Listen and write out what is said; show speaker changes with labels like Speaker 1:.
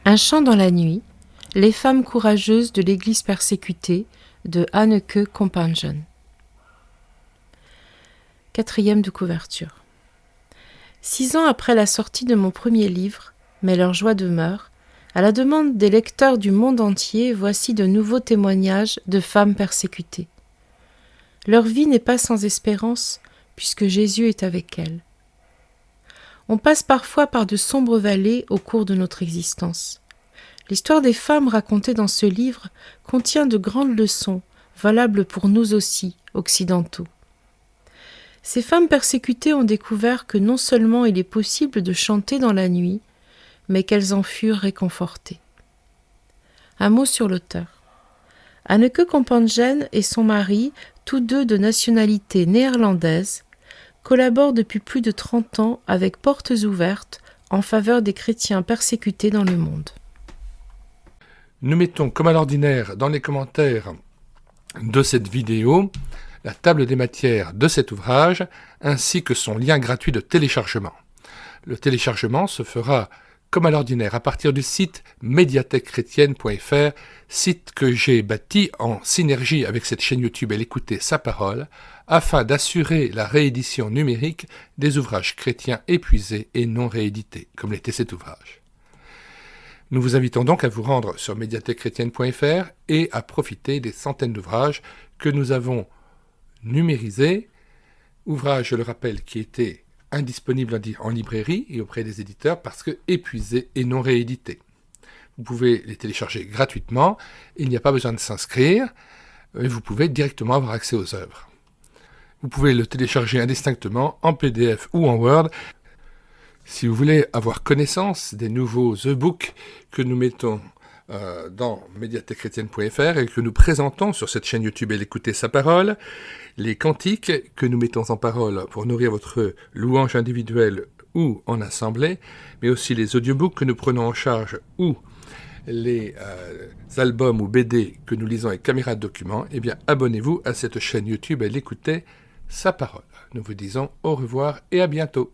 Speaker 1: Un chant dans la nuit, les femmes courageuses de l'Église persécutée de Anneke Companjen. 4e de couverture. 6 ans après la sortie de mon premier livre, Mais leur joie demeure, à la demande des lecteurs du monde entier, voici de nouveaux témoignages de femmes persécutées. Leur vie n'est pas sans espérance, puisque Jésus est avec elles. On passe parfois par de sombres vallées au cours de notre existence. L'histoire des femmes racontée dans ce livre contient de grandes leçons, valables pour nous aussi, occidentaux. Ces femmes persécutées ont découvert que non seulement il est possible de chanter dans la nuit, mais qu'elles en furent réconfortées. Un mot sur l'auteur. Anneke Companjen et son mari, tous deux de nationalité néerlandaise, collaborent depuis plus de 30 ans avec Portes Ouvertes en faveur des chrétiens persécutés dans le monde.
Speaker 2: Nous mettons comme à l'ordinaire dans les commentaires de cette vidéo la table des matières de cet ouvrage ainsi que son lien gratuit de téléchargement. Le téléchargement se fera comme à l'ordinaire à partir du site médiathèquechrétienne.fr, site que j'ai bâti en synergie avec cette chaîne YouTube Elle écoutait sa parole, afin d'assurer la réédition numérique des ouvrages chrétiens épuisés et non réédités, comme l'était cet ouvrage. Nous vous invitons donc à vous rendre sur médiathèquechrétienne.fr et à profiter des centaines d'ouvrages que nous avons numérisés, ouvrages, je le rappelle, qui étaient indisponibles en librairie et auprès des éditeurs parce que épuisés et non réédités. Vous pouvez les télécharger gratuitement, il n'y a pas besoin de s'inscrire, et vous pouvez directement avoir accès aux œuvres. Vous pouvez le télécharger indistinctement en PDF ou en Word. Si vous voulez avoir connaissance des nouveaux e-books que nous mettons dans médiathèquechrétienne.fr et que nous présentons sur cette chaîne YouTube Elle écoutait sa parole, les cantiques que nous mettons en parole pour nourrir votre louange individuelle ou en assemblée, mais aussi les audiobooks que nous prenons en charge ou les albums ou BD que nous lisons avec caméra de document, eh bien abonnez-vous à cette chaîne YouTube Elle écoutait sa parole. Nous vous disons au revoir et à bientôt.